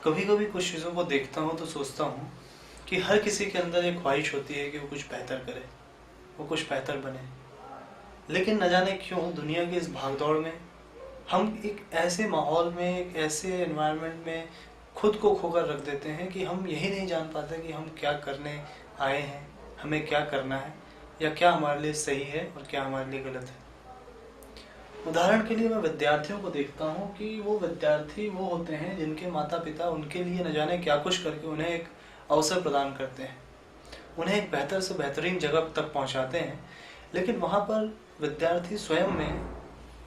कभी कभी कुछ चीज़ों को देखता हूँ तो सोचता हूँ कि हर किसी के अंदर एक ख्वाहिश होती है कि वो कुछ बेहतर करे, वो कुछ बेहतर बने। लेकिन न जाने क्यों दुनिया की इस भागदौड़ में हम एक ऐसे माहौल में, एक ऐसे एनवायरनमेंट में खुद को खोकर रख देते हैं कि हम यही नहीं जान पाते कि हम क्या करने आए हैं, हमें क्या करना है, या क्या हमारे लिए सही है और क्या हमारे लिए गलत है। उदाहरण के लिए मैं विद्यार्थियों को देखता हूँ कि वो विद्यार्थी वो होते हैं जिनके माता पिता उनके लिए न जाने क्या कुछ करके उन्हें एक अवसर प्रदान करते हैं, उन्हें एक बेहतर से बेहतरीन जगह तक पहुँचाते हैं। लेकिन वहाँ पर विद्यार्थी स्वयं में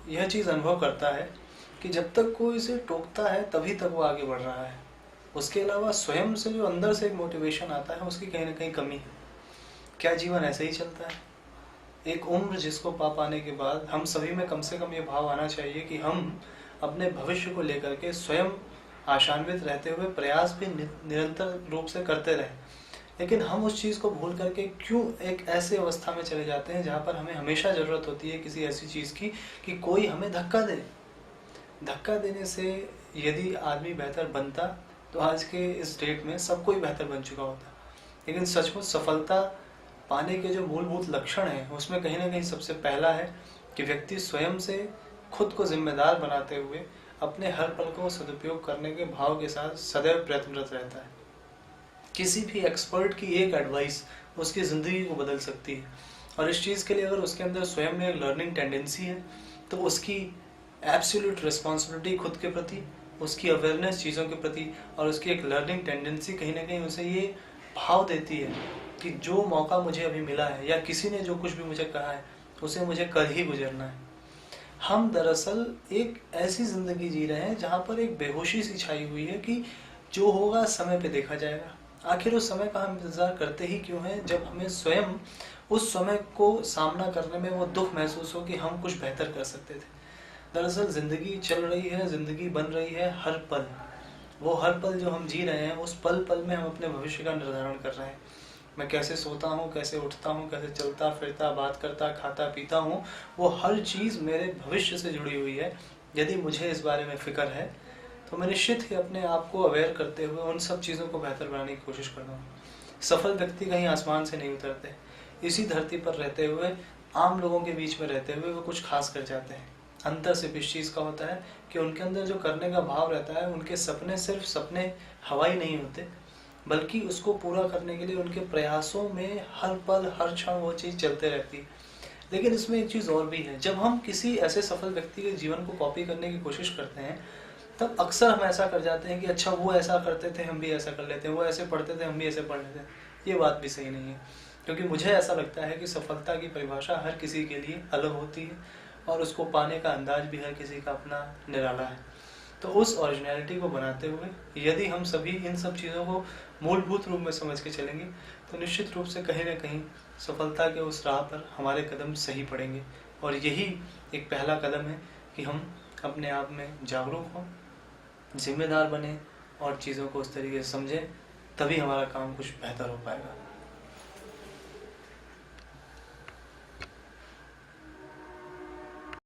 यह चीज़ अनुभव करता है कि जब तक कोई इसे टोकता है तभी तक वो आगे बढ़ रहा है। उसके अलावा स्वयं से जो अंदर से एक मोटिवेशन आता है उसकी कहीं ना कहीं कमी है। क्या जीवन ऐसे ही चलता है? एक उम्र जिसको पा पाने के बाद हम सभी में कम से कम ये भाव आना चाहिए कि हम अपने भविष्य को लेकर के स्वयं आशान्वित रहते हुए प्रयास भी निरंतर रूप से करते रहें। लेकिन हम उस चीज़ को भूल करके क्यों एक ऐसे अवस्था में चले जाते हैं जहाँ पर हमें हमेशा ज़रूरत होती है किसी ऐसी चीज़ की कि कोई हमें धक्का दे। धक्का देने से यदि आदमी बेहतर बनता तो आज के इस डेट में सब कोई बेहतर बन चुका होता। लेकिन सचमुच सफलता पाने के जो मूलभूत लक्षण हैं उसमें कहीं ना कहीं सबसे पहला है कि व्यक्ति स्वयं से खुद को जिम्मेदार बनाते हुए अपने हर पल को सदुपयोग करने के भाव के साथ सदैव प्रयत्नरत रहता है। किसी भी एक्सपर्ट की एक एडवाइस उसकी ज़िंदगी को बदल सकती है, और इस चीज़ के लिए अगर उसके अंदर स्वयं में एक लर्निंग टेंडेंसी है तो उसकी एब्सोल्यूट रिस्पॉन्सिबिलिटी खुद के प्रति, उसकी अवेयरनेस चीज़ों के प्रति और उसकी एक लर्निंग टेंडेंसी कहीं ना कहीं उसे ये भाव देती है कि जो मौका मुझे अभी मिला है या किसी ने जो कुछ भी मुझे कहा है उसे मुझे कर ही गुजरना है। हम दरअसल एक ऐसी ज़िंदगी जी रहे हैं जहाँ पर एक बेहोशी सी छाई हुई है कि जो होगा समय पे देखा जाएगा। आखिर उस समय का हम इंतज़ार करते ही क्यों हैं जब हमें स्वयं उस समय को सामना करने में वो दुख महसूस हो कि हम कुछ बेहतर कर सकते थे। दरअसल ज़िंदगी चल रही है, ज़िंदगी बन रही है हर पल। वो हर पल जो हम जी रहे हैं उस पल पल में हम अपने भविष्य का निर्धारण कर रहे हैं। मैं कैसे सोता हूँ, कैसे उठता हूँ, कैसे चलता फिरता, बात करता, खाता पीता हूँ, वो हर चीज़ मेरे भविष्य से जुड़ी हुई है। यदि मुझे इस बारे में फ़िक्र है तो मैं निश्चित ही अपने आप को अवेयर करते हुए उन सब चीज़ों को बेहतर बनाने की कोशिश करता हूँ। सफल व्यक्ति कहीं आसमान से नहीं उतरते, इसी धरती पर रहते हुए, आम लोगों के बीच में रहते हुए वो कुछ खास कर जाते हैं। अंतर सिर्फ इस चीज़ का होता है कि उनके अंदर जो करने का भाव रहता है, उनके सपने सिर्फ सपने हवाई नहीं होते, बल्कि उसको पूरा करने के लिए उनके प्रयासों में हर पल हर क्षण वो चीज़ चलते रहती है। लेकिन इसमें एक चीज़ और भी है, जब हम किसी ऐसे सफल व्यक्ति के जीवन को कॉपी करने की कोशिश करते हैं तब अक्सर हम ऐसा कर जाते हैं कि अच्छा वो ऐसा करते थे हम भी ऐसा कर लेते हैं, वो ऐसे पढ़ते थे हम भी ऐसे पढ़ लेते हैं। ये बात भी सही नहीं है, क्योंकि मुझे ऐसा लगता है कि सफलता की परिभाषा हर किसी के लिए अलग होती है और उसको पाने का अंदाज भी हर किसी का अपना निराला है। तो उस ओरिजिनलिटी को बनाते हुए यदि हम सभी इन सब चीज़ों को मूलभूत रूप में समझ के चलेंगे तो निश्चित रूप से कहीं ना कहीं सफलता के उस राह पर हमारे कदम सही पड़ेंगे। और यही एक पहला कदम है कि हम अपने आप में जागरूक हों, जिम्मेदार बने और चीज़ों को उस तरीके से समझें, तभी हमारा काम कुछ बेहतर हो पाएगा।